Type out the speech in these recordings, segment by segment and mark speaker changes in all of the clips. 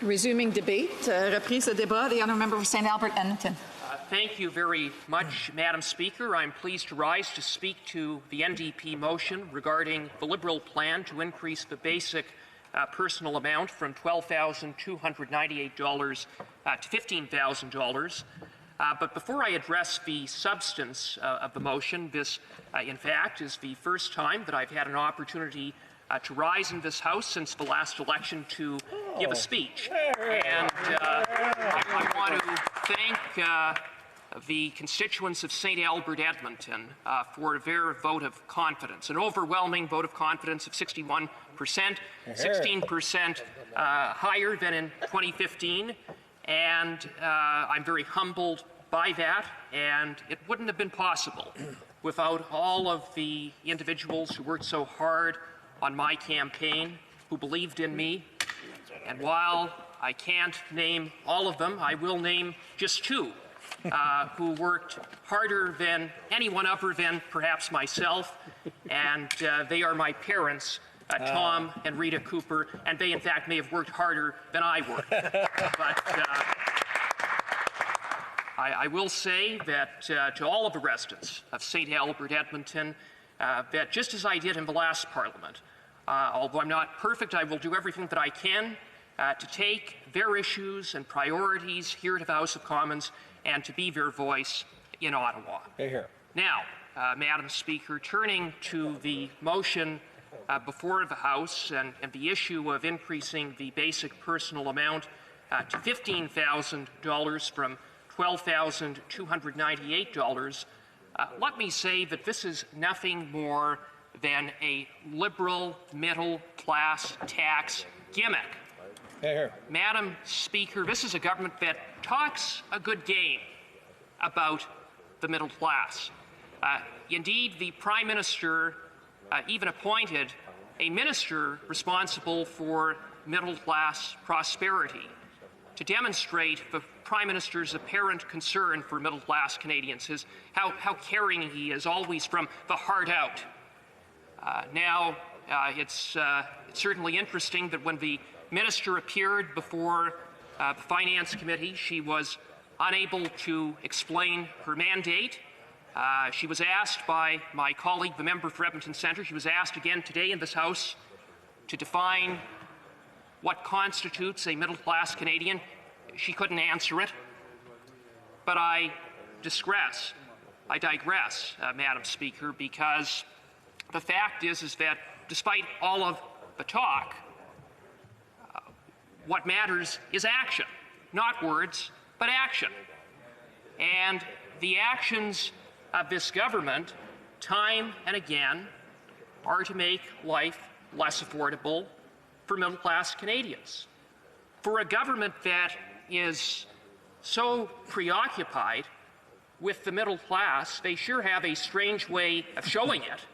Speaker 1: Resuming debate. Reprise de débat. The honourable member for St. Albert, Edmonton.
Speaker 2: Thank you very much, Madam Speaker. I'm pleased to rise to speak to the NDP motion regarding the Liberal plan to increase the basic personal amount from $12,298 to $15,000. But before I address the substance of the motion, this, in fact, is the first time that I've had an opportunity to rise in this House since the last election to give a speech. And I want to thank the constituents of St. Albert, Edmonton for their vote of confidence, an overwhelming vote of confidence of 61%, 16% higher than in 2015. And I'm very humbled by that, and it wouldn't have been possible without all of the individuals who worked so hard on my campaign, who believed in me. And while I can't name all of them, I will name just two who worked harder than anyone other than perhaps myself, and they are my parents, Tom and Rita Cooper, and they in fact may have worked harder than I worked. But I will say that to all of the residents of St. Albert, Edmonton, that just as I did in the last Parliament, although I'm not perfect, I will do everything that I can to take their issues and priorities here to the House of Commons and to be their voice in Ottawa. Now, Madam Speaker, turning to the motion before the House and the issue of increasing the basic personal amount to $15,000 from $12,298, let me say that this is nothing more than a liberal middle-class tax gimmick. Madam Speaker, this is a government that talks a good game about the middle class. Indeed, the Prime Minister even appointed a minister responsible for middle-class prosperity to demonstrate the Prime Minister's apparent concern for middle-class Canadians, how caring he is, always from the heart out. Now, it's certainly interesting that when the minister appeared before the Finance Committee, she was unable to explain her mandate. She was asked by my colleague, the member for Edmonton Centre, she was asked again today in this House to define what constitutes a middle-class Canadian. She couldn't answer it. But I digress, Madam Speaker, because the fact is that despite all of the talk, what matters is action, not words, but action. And the actions of this government, time and again, are to make life less affordable for middle-class Canadians. For a government that is so preoccupied with the middle class, they sure have a strange way of showing it.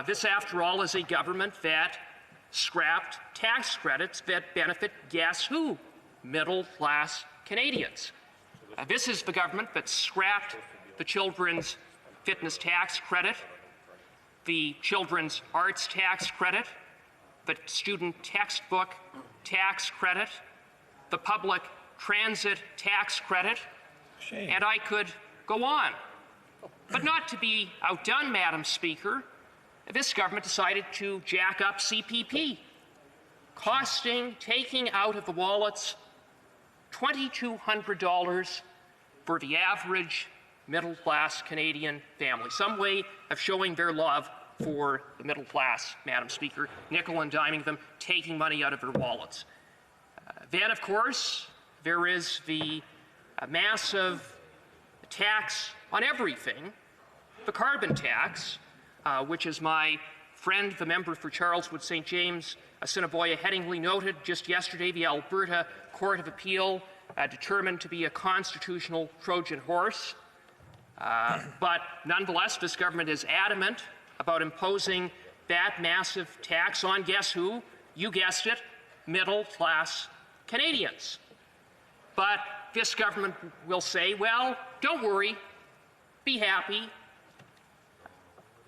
Speaker 2: This, after all, is a government that scrapped tax credits that benefit, guess who? Middle-class Canadians. This is the government that scrapped the children's fitness tax credit, the children's arts tax credit, the student textbook tax credit, the public transit tax credit, and I could go on. But not to be outdone, Madam Speaker, this government decided to jack up CPP, taking out of the wallets $2,200 for the average middle-class Canadian family. Some way of showing their love for the middle class, Madam Speaker, nickel and diming them, taking money out of their wallets. Then, of course, there is the massive tax on everything, the carbon tax, which, as my friend, the member for Charleswood St. James, Assiniboia Headingley, noted just yesterday, the Alberta Court of Appeal determined to be a constitutional Trojan horse. But nonetheless, this government is adamant about imposing that massive tax on, guess who? You guessed it, middle-class Canadians. But this government will say, well, don't worry, be happy.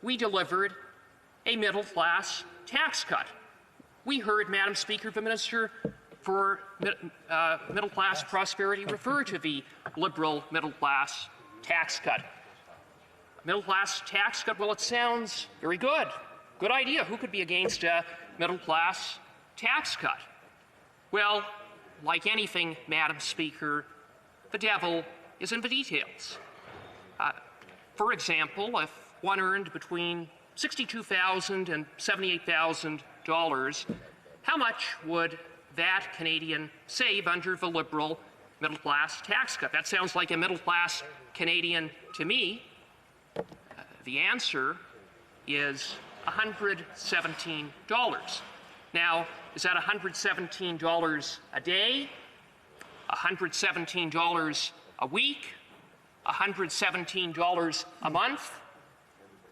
Speaker 2: We delivered a middle-class tax cut. We heard, Madam Speaker, the Minister for middle-class prosperity refer to the Liberal middle-class tax cut? Middle-class tax cut, well, it sounds very good. Good idea. Who could be against a middle-class tax cut? Well, like anything, Madam Speaker, the devil is in the details. For example, if one earned between $62,000 and $78,000, how much would that Canadian save under the Liberal middle-class tax cut? That sounds like a middle-class Canadian to me. The answer is $117. Now, is that $117 a day, $117 a week, $117 a month?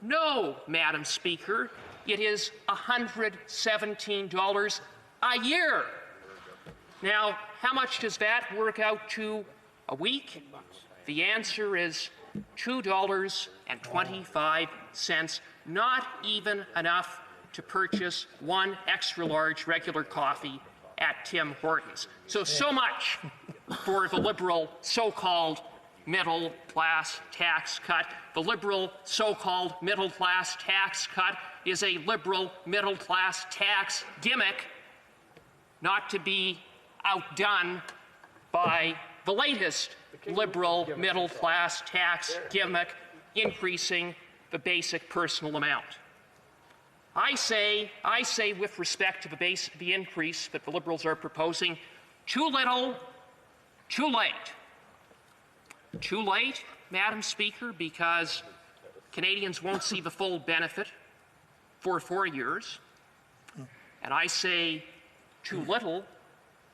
Speaker 2: No, Madam Speaker, it is $117 a year. Now, how much does that work out to a week? The answer is $2.25, not even enough to purchase one extra large regular coffee at Tim Hortons. So much for the Liberal so-called middle-class tax cut. The Liberal so-called middle-class tax cut is a Liberal middle-class tax gimmick, not to be outdone by the latest Liberal middle-class tax gimmick, increasing the basic personal amount. I say with respect to the increase that the Liberals are proposing, too little, too late. Too late, Madam Speaker, because Canadians won't see the full benefit for 4 years. And I say too little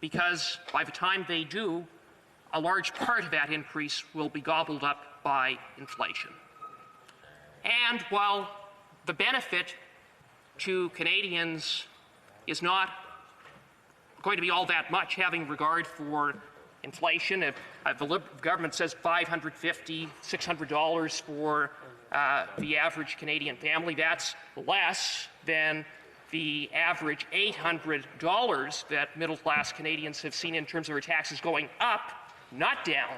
Speaker 2: because by the time they do, a large part of that increase will be gobbled up by inflation. And while the benefit to Canadians is not going to be all that much, having regard for inflation, if the government says $550, $600 for the average Canadian family, that's less than the average $800 that middle-class Canadians have seen in terms of their taxes going up, not down,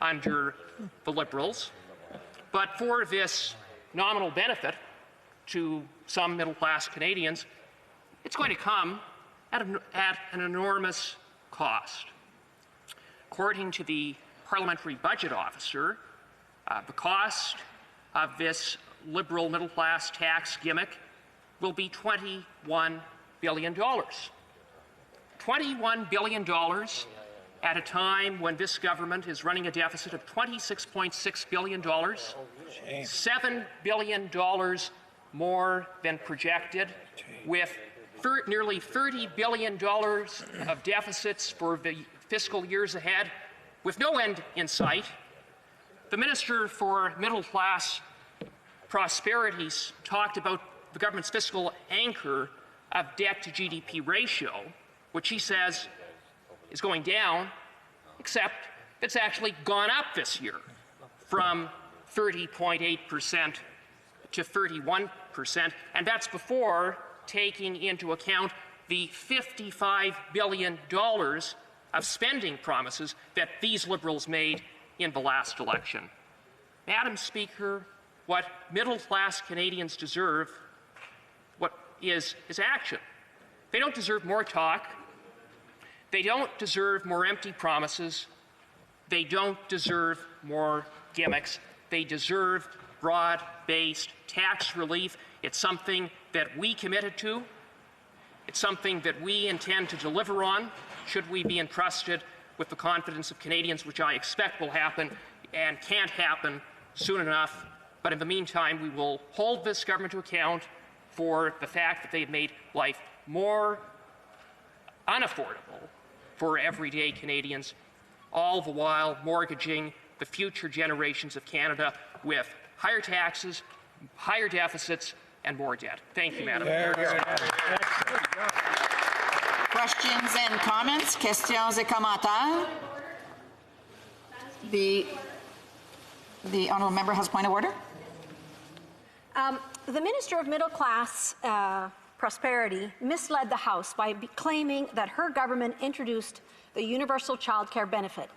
Speaker 2: under the Liberals. But for this nominal benefit to some middle-class Canadians, it's going to come at an enormous cost. According to the Parliamentary Budget Officer, the cost of this Liberal middle-class tax gimmick will be $21 billion. $21 billion at a time when this government is running a deficit of $26.6 billion, $7 billion more than projected, with nearly $30 billion of deficits for the fiscal years ahead, with no end in sight. The Minister for Middle-Class Prosperity talked about the government's fiscal anchor of debt to GDP ratio, which he says is going down, except it's actually gone up this year from 30.8% to 31%, and that's before taking into account the $55 billion of spending promises that these Liberals made in the last election. Madam Speaker, what middle-class Canadians deserve is action. They don't deserve more talk. They don't deserve more empty promises. They don't deserve more gimmicks. They deserve broad-based tax relief. It's something that we committed to. It's something that we intend to deliver on, should we be entrusted with the confidence of Canadians, which I expect will happen and can't happen soon enough. But in the meantime, we will hold this government to account for the fact that they've made life more unaffordable for everyday Canadians, all the while mortgaging the future generations of Canada with higher taxes, higher deficits, and more debt. Thank you, Madam Chair.
Speaker 1: Questions and comments? Questions et commentaires? The honourable member has a point of order.
Speaker 3: The Minister of Middle Class Prosperity misled the House by claiming that her government introduced the universal childcare benefit,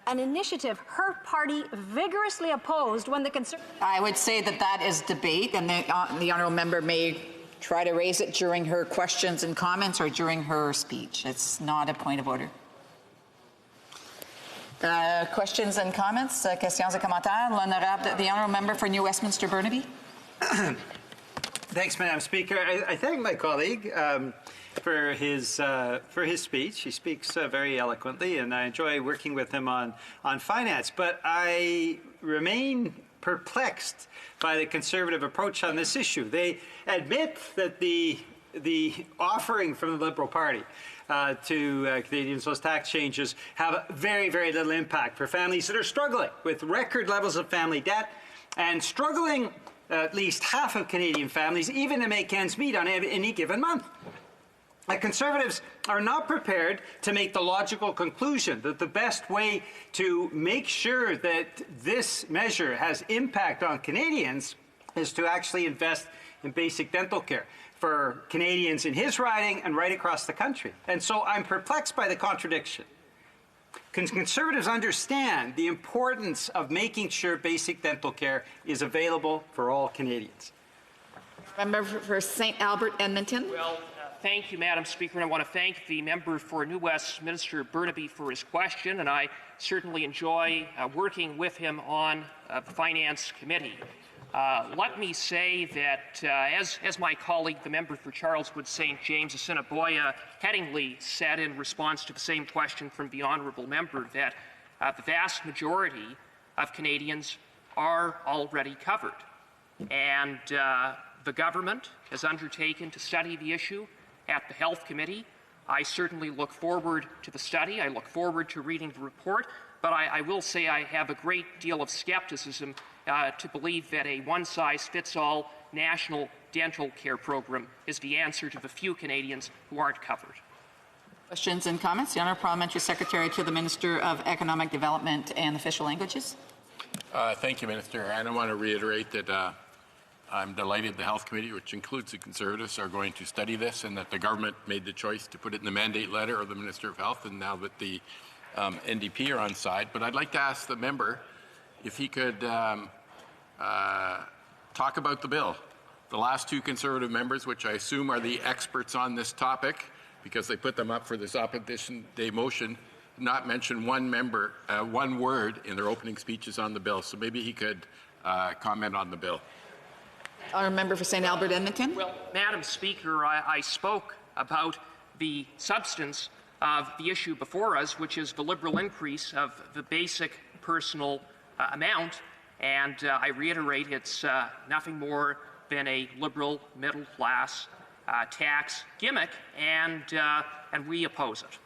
Speaker 3: an initiative her party vigorously opposed when the Conservatives...
Speaker 1: I would say that that is debate, and the honourable member may try to raise it during her questions and comments or during her speech. It's not a point of order. Questions and comments? Questions et commentaires? The honourable member for New Westminster Burnaby.
Speaker 4: Thanks, Madam Speaker. I thank my colleague for his speech. He speaks very eloquently, and I enjoy working with him on finance. But I remain perplexed by the Conservative approach on this issue. They admit that the offering from the Liberal Party to Canadians, those tax changes, have very, very little impact for families that are struggling with record levels of family debt and struggling, at least half of Canadian families, even to make ends meet on any given month. Conservatives are not prepared to make the logical conclusion that the best way to make sure that this measure has impact on Canadians is to actually invest in basic dental care for Canadians in his riding and right across the country. And so I'm perplexed by the contradiction. Conservatives understand the importance of making sure basic dental care is available for all Canadians.
Speaker 1: Member for St. Albert, Edmonton.
Speaker 2: Well, thank you, Madam Speaker, and I want to thank the member for New Westminster Burnaby for his question, and I certainly enjoy working with him on the Finance Committee. Let me say that, as my colleague, the member for Charleswood St. James, Assiniboia, headingly said in response to the same question from the honourable member, that the vast majority of Canadians are already covered. And the government has undertaken to study the issue at the Health Committee. I certainly look forward to the study. I look forward to reading the report. But I will say I have a great deal of skepticism to believe that a one-size-fits-all national dental care program is the answer to the few Canadians who aren't covered.
Speaker 1: Questions and comments? The Honourable Parliamentary Secretary to the Minister of Economic Development and Official Languages.
Speaker 5: Thank you, Minister. And I want to reiterate that I'm delighted the Health Committee, which includes the Conservatives, are going to study this, and that the government made the choice to put it in the mandate letter of the Minister of Health, and now that the NDP are on side. But I'd like to ask the member if he could talk about the bill. The last two Conservative members, which I assume are the experts on this topic, because they put them up for this opposition day motion, not mention one word in their opening speeches on the bill. So maybe he could comment on the bill.
Speaker 1: Honourable member for St. Albert, Edmonton.
Speaker 2: Well, Madam Speaker, I spoke about the substance of the issue before us, which is the Liberal increase of the basic personal amount, and I reiterate it's nothing more than a Liberal middle-class tax gimmick, and we oppose it.